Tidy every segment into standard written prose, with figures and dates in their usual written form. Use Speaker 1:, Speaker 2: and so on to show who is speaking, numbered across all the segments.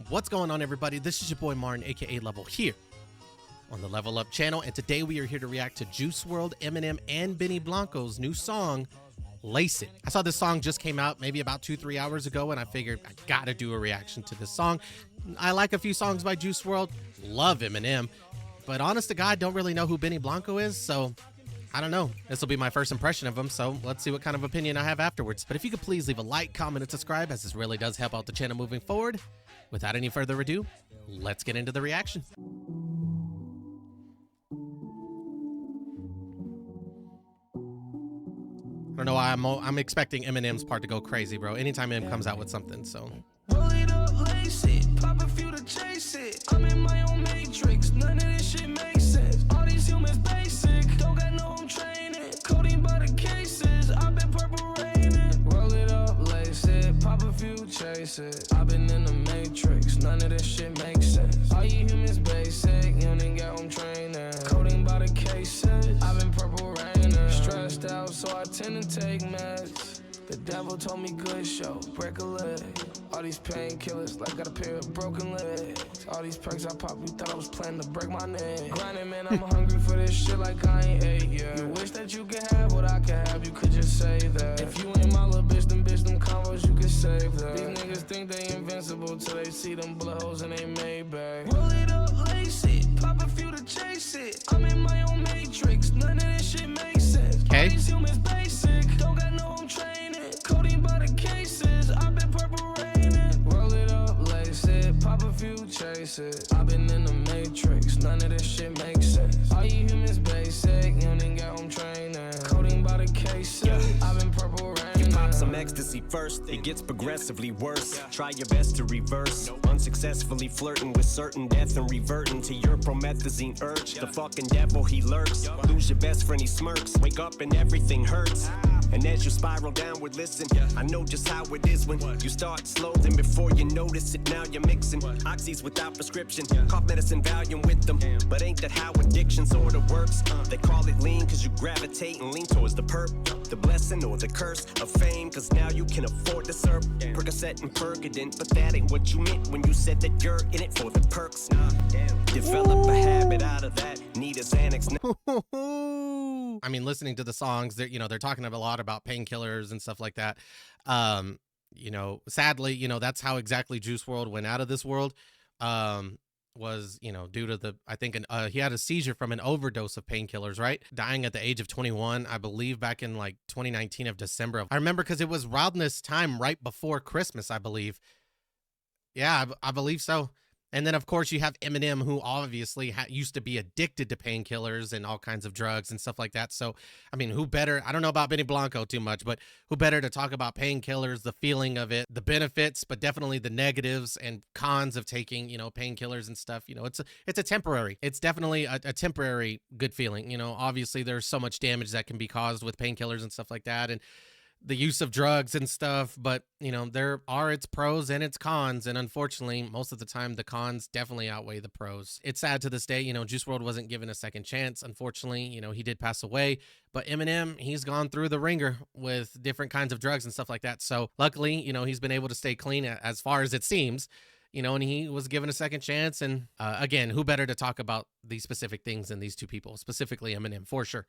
Speaker 1: What's going on, everybody? This is your boy Martin, aka Level, here on the Level Up channel, and today we are here to react to Juice WRLD, Eminem, and Benny Blanco's new song, Lace It. I saw this song just came out maybe about 2-3 hours ago, and I figured I gotta do a reaction to this song. I like a few songs by Juice WRLD, love Eminem, but honest to God, don't really know who Benny Blanco is, so I don't know. This will be my first impression of him, so let's see what kind of opinion I have afterwards. But if you could please leave a like, comment, and subscribe, as this really does help out the channel moving forward. Without any further ado, let's get into the reaction. I don't know why I'm expecting Eminem's part to go crazy, bro. Anytime Eminem comes out with something, so.
Speaker 2: Roll it up, lace it, pop a few to chase it. I'm in my own matrix, none of this shit makes sense. All these humans basic, don't got no home training. Coding by the cases, I've been purple raining. Roll it up, lace it, pop a few, chase it. I've been in the matrix, none of this shit makes sense. All you humans basic, you don't got home training. Coding by the cases, I've been purple raining. Stressed out, so I tend to take meds. The devil told me good show, break a leg. All these painkillers, like got a pair of broken legs. All these perks I pop, you thought I was planning to break my neck. Grinding, man, I'm hungry for this shit like I ain't ate yet. You wish that you could have what I could have, you could just say that. If you ain't my little bitch, them combos, you could save that. These niggas think they invincible till they see them bullet holes and they made back. Roll it up, lace it, pop a few to chase it. I'm in my own matrix, none of this shit makes sense.
Speaker 1: Okay.
Speaker 2: All these humans basic, don't got no home training. Coding by the cases, I've been purple raining. Roll it up, lace it, pop a few, chase it. I've been in the matrix, none of this shit makes sense. All you humans basic, you don't got home training. Coding by the cases, I've been purple raining.
Speaker 3: You pop some ecstasy first, it gets progressively worse. Try your best to reverse, unsuccessfully flirting with certain death and reverting to your promethazine urge. The fucking devil, he lurks. Lose your best friend, he smirks. Wake up and everything hurts. And as you spiral downward, listen, I know just how it is when you start slow, then before you notice it, now you're mixing oxys without prescription, cough medicine, Valium with them. But ain't that how addiction sorta works? They call it lean cause you gravitate and lean towards the perp, the blessing or the curse of fame, cause now you can afford to serve Percocet and Percodent. But that ain't what you meant when you said that you're in it for the perks. Develop a habit out of that, need a Xanax.
Speaker 1: I mean, listening to the songs, they're talking a lot about painkillers and stuff like that. Sadly, that's how exactly Juice WRLD went out of this world. Was due to I think he had a seizure from an overdose of painkillers, right? Dying at the age of 21, I believe, back in like 2019 of December. I remember because it was around this time right before Christmas, I believe. Yeah, I believe so. And then, of course, you have Eminem, who obviously used to be addicted to painkillers and all kinds of drugs and stuff like that. So, I mean, who better? I don't know about Benny Blanco too much, but who better to talk about painkillers, the feeling of it, the benefits, but definitely the negatives and cons of taking, painkillers and stuff. It's definitely a temporary good feeling. Obviously, there's so much damage that can be caused with painkillers and stuff like that. And the use of drugs and stuff, but there are its pros and its cons, and unfortunately most of the time the cons definitely outweigh the pros. It's sad to this day, Juice WRLD wasn't given a second chance. Unfortunately, he did pass away, but Eminem, he's gone through the ringer with different kinds of drugs and stuff like that. So luckily, he's been able to stay clean as far as it seems. And he was given a second chance. And again, who better to talk about these specific things than these two people, specifically Eminem, for sure.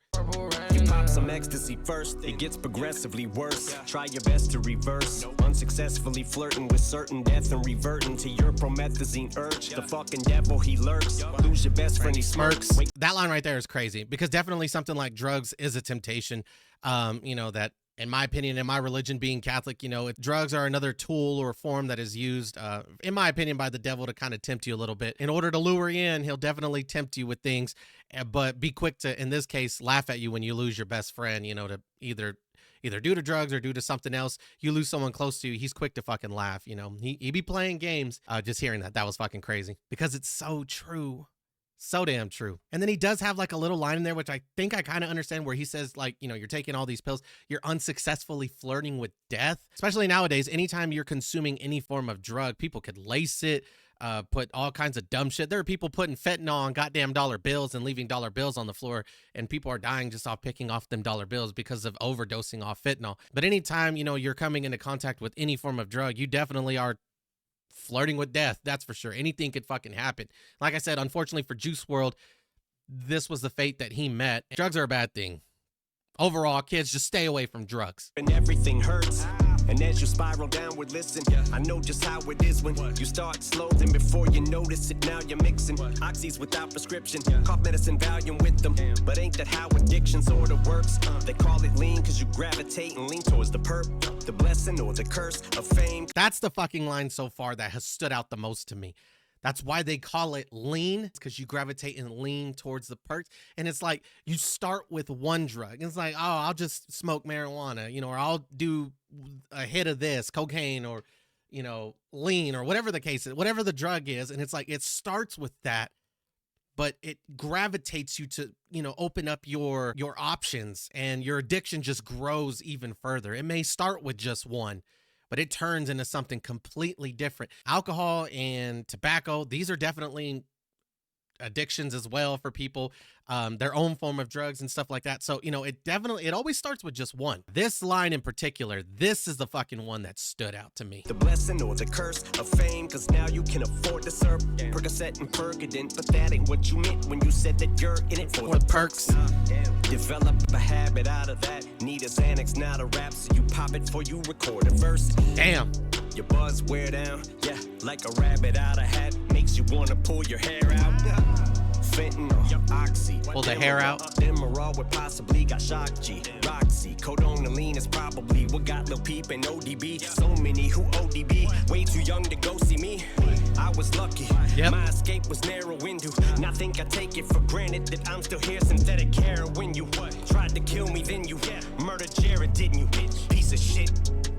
Speaker 3: You pop some ecstasy first, it gets progressively worse. Try your best to reverse, unsuccessfully flirting with certain death and reverting to your promethazine urge. The fucking devil, he lurks. Lose your best friend, he smirks.
Speaker 1: That line right there is crazy, because definitely something like drugs is a temptation. That, in my opinion, in my religion, being Catholic, drugs are another tool or form that is used, in my opinion, by the devil to kind of tempt you a little bit. In order to lure you in, he'll definitely tempt you with things, but be quick to, in this case, laugh at you when you lose your best friend, to either due to drugs or due to something else. You lose someone close to you, he's quick to fucking laugh. He be playing games. Just hearing that was fucking crazy, because it's so true. So damn true. And then he does have like a little line in there, which I think I kind of understand, where he says, like, you're taking all these pills, you're unsuccessfully flirting with death. Especially nowadays, anytime you're consuming any form of drug, people could lace it, put all kinds of dumb shit. There are people putting fentanyl on goddamn dollar bills and leaving dollar bills on the floor, and people are dying just off picking off them dollar bills because of overdosing off fentanyl. But anytime, you're coming into contact with any form of drug, you definitely are flirting with death. That's for sure. Anything could fucking happen. Like I said, unfortunately for Juice World, this was the fate that he met. Drugs are a bad thing. Overall, kids, just stay away from drugs.
Speaker 3: And everything hurts. And as you spiral downward, listen, I know just how it is when you start slow, then before you notice it, now you're mixing oxys without prescription, cough medicine, Valium with them. But ain't that how addiction sort of works? They call it lean because you gravitate and lean towards the perp, the blessing or the curse of fame.
Speaker 1: That's the fucking line so far that has stood out the most to me. That's why they call it lean. It's because you gravitate and lean towards the perks. And it's like you start with one drug. It's like, oh, I'll just smoke marijuana, or I'll do a hit of this, cocaine, or, lean, or whatever the case is, whatever the drug is. And it's like it starts with that, but it gravitates you to, open up your options, and your addiction just grows even further. It may start with just one, but it turns into something completely different. Alcohol and tobacco, these are definitely addictions as well for people, their own form of drugs and stuff like that. So, it always starts with just one. This line in particular, this is the fucking one that stood out to me.
Speaker 3: The blessing or the curse of fame, cause now you can afford to serve Percocet and Percodent, but that ain't what you meant when you said that you're in it for the perks. Develop a habit out of that. Need a Xanax, not a rap, so you pop it before you record a verse.
Speaker 1: Damn.
Speaker 3: Your buzz wear down, yeah, like a rabbit out of hat. Makes you wanna pull your hair out. Fentanyl, oxy.
Speaker 1: Pull the hair out.
Speaker 3: Demerol would possibly got shock G. Roxy, codone and lean is probably what got Lil Peep and ODB. So many who ODB, way too young to go see me. I was lucky, my escape was narrow window. And I think I take it for granted that I'm still here. Synthetic heroin, you tried to kill me, then you murdered Jared, didn't you? Piece of shit.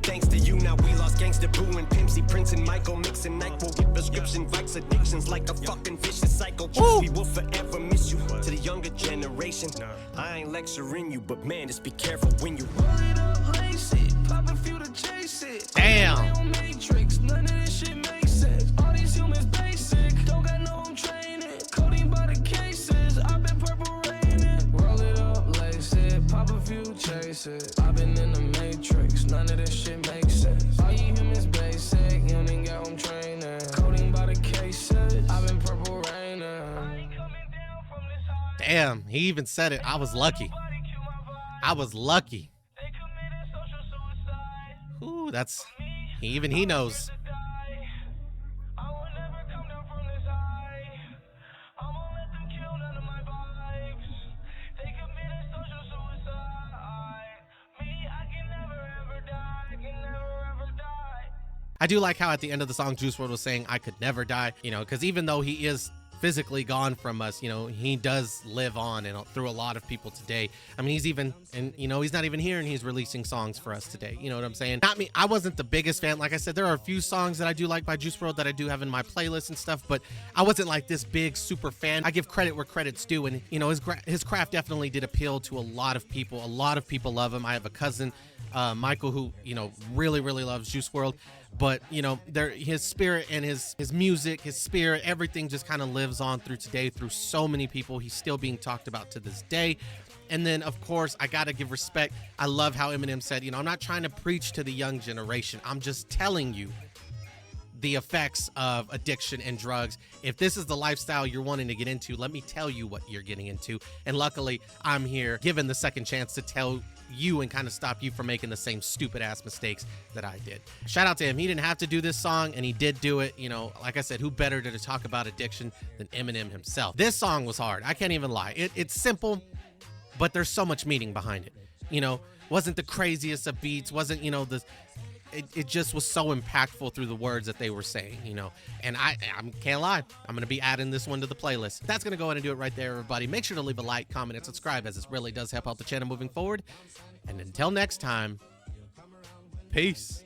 Speaker 3: Thanks to you, now we lost Gangsta Boo and Pimpsy, Prince and Michael, mixing NyQuil with prescription Vikes, addictions like a fucking vicious cycle. We will forever miss you. To the younger generation, I ain't lecturing you, but man, just be careful when you
Speaker 2: roll it up, lace it, pop a few to chase it.
Speaker 1: Damn.
Speaker 2: Matrix, none of this shit makes sense. All these humans basic, don't got no home training. Coding by the cases, I've been purple raining. Roll it up, lace it, pop a few, chase it. I've been in the Matrix, none of this shit makes sense. All you humans basic, you ain't got home training. Coding by the cases, I've been purple raining.
Speaker 1: Damn, he even said it. I was lucky. I was lucky. Ooh, that's even he knows. I do like how at the end of the song Juice WRLD was saying I could never die, because even though he is physically gone from us, he does live on and through a lot of people today. I mean, he's even, and he's not even here and he's releasing songs for us today. You know what I'm saying? Not me. I wasn't the biggest fan. Like I said, there are a few songs that I do like by Juice WRLD that I do have in my playlist and stuff, but I wasn't like this big super fan. I give credit where credit's due, and his craft definitely did appeal to a lot of people. A lot of people love him. I have a cousin, Michael, who really loves Juice WRLD. But his spirit and his music, his spirit, everything just kind of lives on through today, through so many people. He's still being talked about to this day. And then, of course, I gotta give respect. I love how Eminem said, I'm not trying to preach to the young generation. I'm just telling you the effects of addiction and drugs. If this is the lifestyle you're wanting to get into, let me tell you what you're getting into. And luckily, I'm here given the second chance to tell you and kind of stop you from making the same stupid ass mistakes that I did. Shout out to him. He didn't have to do this song, and he did do it. Like I said, who better to talk about addiction than Eminem himself? This song was hard. I can't even lie. It's simple, but there's so much meaning behind it. Wasn't the craziest of beats, wasn't, it just was so impactful through the words that they were saying, and I can't lie. I'm going to be adding this one to the playlist. That's going to go ahead and do it right there, everybody. Make sure to leave a like, comment, and subscribe, as this really does help out the channel moving forward. And until next time, peace.